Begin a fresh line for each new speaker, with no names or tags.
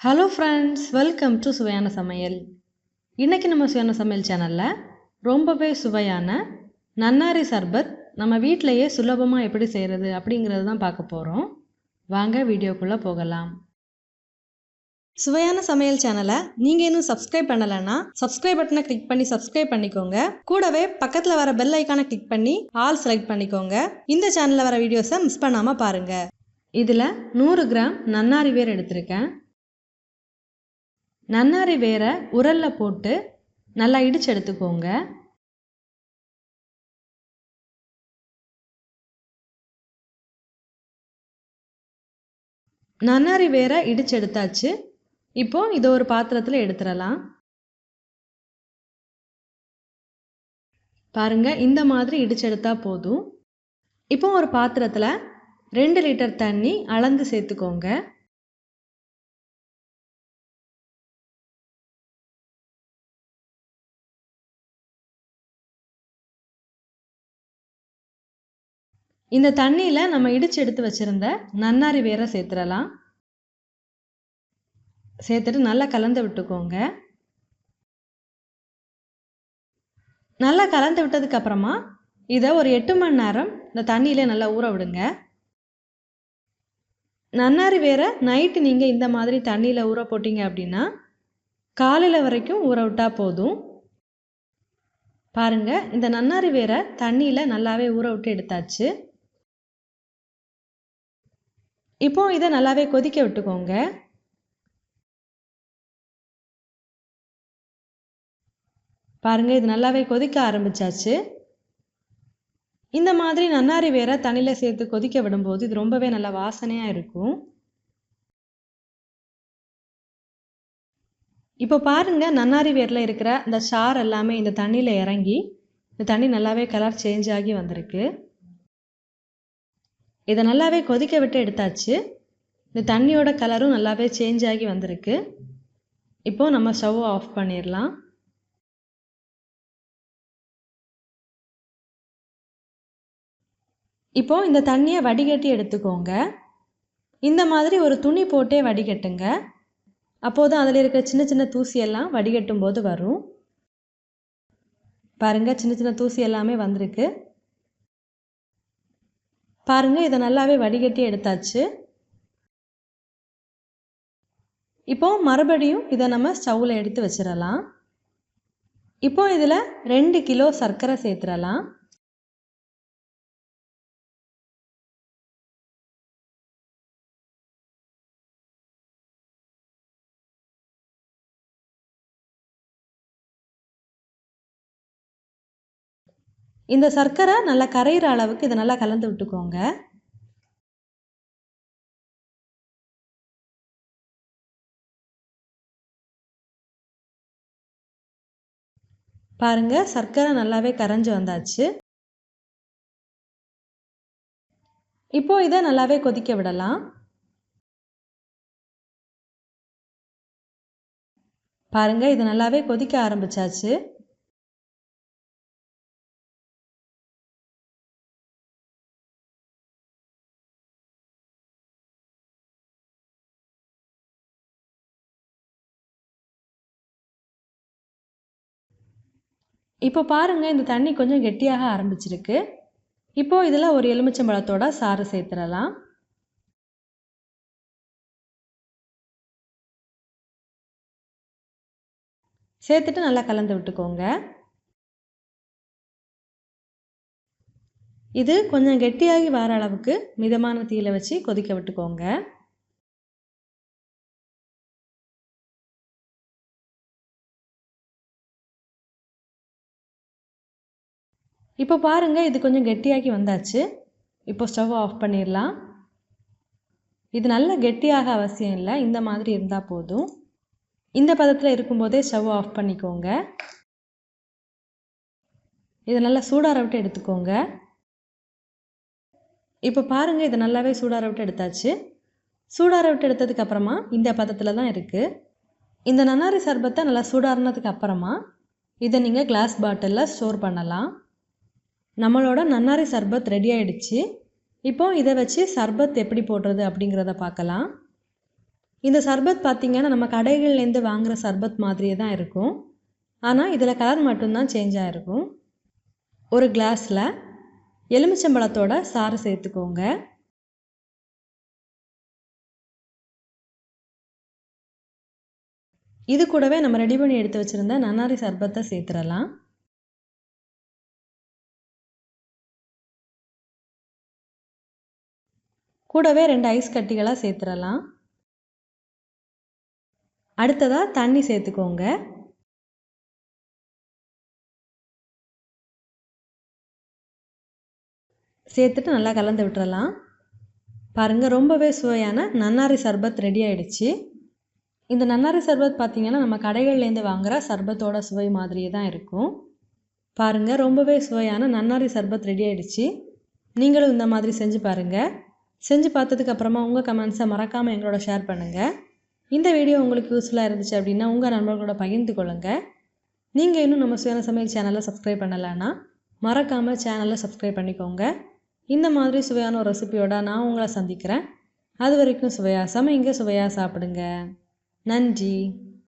Hello friends, welcome to சுவையான சமையல். இன்றைக்கி நம்ம சுவையான சமையல் சேனலில் ரொம்பவே சுவையான நன்னாரி சர்பத் நம்ம வீட்டிலையே சுலபமாக எப்படி செய்கிறது அப்படிங்கிறது தான் பார்க்க போகிறோம். வாங்க வீடியோக்குள்ளே போகலாம். சுவையான சமையல் சேனலை நீங்கள் இன்னும் சப்ஸ்கிரைப் பண்ணலைன்னா சப்ஸ்கிரைப் பட்டனை கிளிக் பண்ணி சப்ஸ்கிரைப் பண்ணிக்கோங்க. கூடவே பக்கத்தில் வர பெல் ஐக்கானை கிளிக் பண்ணி ஆல் செலக்ட் பண்ணிக்கோங்க. இந்த சேனலில் வர வீடியோஸை மிஸ் பண்ணாமல் பாருங்கள். இதில் 100 கிராம் நன்னாரி வேர் எடுத்திருக்கேன். நன்னாரி வேரை உரலில் போட்டு நல்லா இடித்து எடுத்துக்கோங்க. நன்னாரி வேரை இடித்து எடுத்தாச்சு. இப்போ இதை ஒரு பாத்திரத்தில் எடுத்துடலாம். பாருங்க, இந்த மாதிரி இடித்து எடுத்தா போதும். இப்போ ஒரு பாத்திரத்தில் 2 லிட்டர் தண்ணி அளந்து சேர்த்துக்கோங்க. இந்த தண்ணியில் நம்ம இடித்து எடுத்து வச்சுருந்த நன்னாரி வேரை சேர்த்துடலாம். சேர்த்துட்டு நல்லா கலந்து விட்டுக்கோங்க. நல்லா கலந்து விட்டதுக்கு அப்புறமா இதை ஒரு 8 மணி நேரம் இந்த தண்ணியில் நல்லா ஊற விடுங்க. நன்னாரி வேரை நைட்டு நீங்கள் இந்த மாதிரி தண்ணியில் ஊற போட்டிங்க அப்படின்னா காலையில் வரைக்கும் ஊற விட்டால் போதும். பாருங்கள், இந்த நன்னாரி வேரை தண்ணியில் நல்லாவே ஊற விட்டு எடுத்தாச்சு. இப்போ இதை நல்லாவே கொதிக்க விட்டுக்கோங்க. பாருங்கள், இது நல்லாவே கொதிக்க ஆரம்பிச்சாச்சு. இந்த மாதிரி நன்னாரி வேரை தண்ணியில் சேர்த்து கொதிக்க விடும்போது இது ரொம்பவே நல்ல வாசனையாக இருக்கும். இப்போ பாருங்கள், நன்னாரி வேரில் இருக்கிற இந்த சாறு எல்லாமே இந்த தண்ணியில் இறங்கி இந்த தண்ணி நல்லாவே கலர் சேஞ்ச் ஆகி வந்திருக்கு. இதை நல்லாவே கொதிக்க விட்டு எடுத்தாச்சு. இந்த தண்ணியோட கலரும் நல்லாவே சேஞ்ச் ஆகி வந்திருக்கு. இப்போது நம்ம ஸ்டவ்வை ஆஃப் பண்ணிடலாம். இப்போது இந்த தண்ணியை வடிகட்டி எடுத்துக்கோங்க. இந்த மாதிரி ஒரு துணி போட்டே வடிகட்டுங்க. அப்போது அதில் இருக்கிற சின்ன சின்ன தூசியெல்லாம் வடிகட்டும் போது வரும். பாருங்கள், சின்ன சின்ன தூசி எல்லாமே வந்திருக்கு. பாருங்கள், இதை நல்லாவே வடிகட்டி எடுத்தாச்சு. இப்போது மறுபடியும் இதை நம்ம ஸ்டவ்வில் எடுத்து வச்சிடலாம். இப்போ இதில் 2 கிலோ சர்க்கரை சேர்த்துடலாம். இந்த சர்க்கரை நல்லா கரையிற அளவுக்கு இதை நல்லா கலந்து விட்டுக்கோங்க. பாருங்கள், சர்க்கரை நல்லாவே கரைஞ்சி வந்தாச்சு. இப்போ இதை நல்லாவே கொதிக்க விடலாம். பாருங்கள், இது நல்லாவே கொதிக்க ஆரம்பிச்சாச்சு. இப்போ பாருங்கள், இந்த தண்ணி கொஞ்சம் கெட்டியாக ஆரம்பிச்சிருக்கு. இப்போது இதில் ஒரு எலுமிச்சம்பழத்தோட சாறு சேர்த்துடலாம். சேர்த்துட்டு நல்லா கலந்து விட்டுக்கோங்க. இது கொஞ்சம் கெட்டியாகி வர அளவுக்கு மிதமான தீயில வச்சு கொதிக்க விட்டுக்கோங்க. இப்போ பாருங்கள், இது கொஞ்சம் கெட்டியாகி வந்தாச்சு. இப்போ ஸ்டவ் ஆஃப் பண்ணிடலாம். இது நல்லா கெட்டியாக அவசியம் இல்லை, இந்த மாதிரி இருந்தால் போதும். இந்த பதத்தில் இருக்கும்போதே ஸ்டவ் ஆஃப் பண்ணிக்கோங்க. இதை நல்லா சூடார விட்டு எடுத்துக்கோங்க. இப்போ பாருங்கள், இதை நல்லாவே சூடார விட்டு எடுத்தாச்சு. சூடார விட்டு எடுத்ததுக்கு அப்புறமா இந்த பதத்தில் தான் இருக்குது. இந்த நன்னாரி சர்பத்தை நல்லா சூடாறினதுக்கு அப்புறமா இதை நீங்கள் கிளாஸ் பாட்டிலில் ஸ்டோர் பண்ணலாம். நம்மளோட நன்னாரி சர்பத் ரெடி ஆகிடுச்சு. இப்போது இதை வச்சு சர்பத் எப்படி போடுறது அப்படிங்கிறத பார்க்கலாம். இந்த சர்பத் பார்த்திங்கன்னா நம்ம கடைகள்லேருந்து வாங்குகிற சர்பத் மாதிரியே தான் இருக்கும். ஆனால் இதில் கலர் மட்டும்தான் சேஞ்ச் ஆகிருக்கும். ஒரு கிளாஸில் எலுமிச்சம்பழத்தோட சாறு சேர்த்துக்கோங்க. இது கூடவே நம்ம ரெடி பண்ணி எடுத்து வச்சுருந்த நன்னாரி சர்பத்தை சேர்த்துடலாம். கூடவே 2 ஐஸ் கட்டிகளாக சேர்த்துடலாம். அடுத்ததாக தண்ணி சேர்த்துக்கோங்க. சேர்த்துட்டு நல்லா கலந்து விட்டுறலாம். பாருங்கள், ரொம்பவே சுவையான நன்னாரி சர்பத் ரெடி ஆகிடுச்சு. இந்த நன்னாரி சர்பத் பார்த்திங்கன்னா நம்ம கடைகள்லேருந்து வாங்குகிற சர்பத்தோட சுவை மாதிரியே தான் இருக்கும். பாருங்கள், ரொம்பவே சுவையான நன்னாரி சர்பத் ரெடி ஆகிடுச்சு. நீங்களும் இந்த மாதிரி செஞ்சு பாருங்கள். செஞ்சு பார்த்ததுக்கப்புறமா உங்கள் கமெண்ட்ஸை மறக்காமல் எங்களோட ஷேர் பண்ணுங்கள். இந்த வீடியோ உங்களுக்கு யூஸ்ஃபுல்லாக இருந்துச்சு அப்படின்னா உங்கள் நண்பர்களோட பகிர்ந்து கொள்ளுங்கள். நீங்கள் இன்னும் நம்ம சுவையான சமையல் சேனலை சப்ஸ்கிரைப் பண்ணலைன்னா மறக்காமல் சேனலை சப்ஸ்கிரைப் பண்ணிக்கோங்க. இந்த மாதிரி சுவையான ஒரு ரெசிபியோட நான் உங்களை சந்திக்கிறேன். அது வரைக்கும் சுவையாக சமைங்க, சுவையாக சாப்பிடுங்க. நன்றி.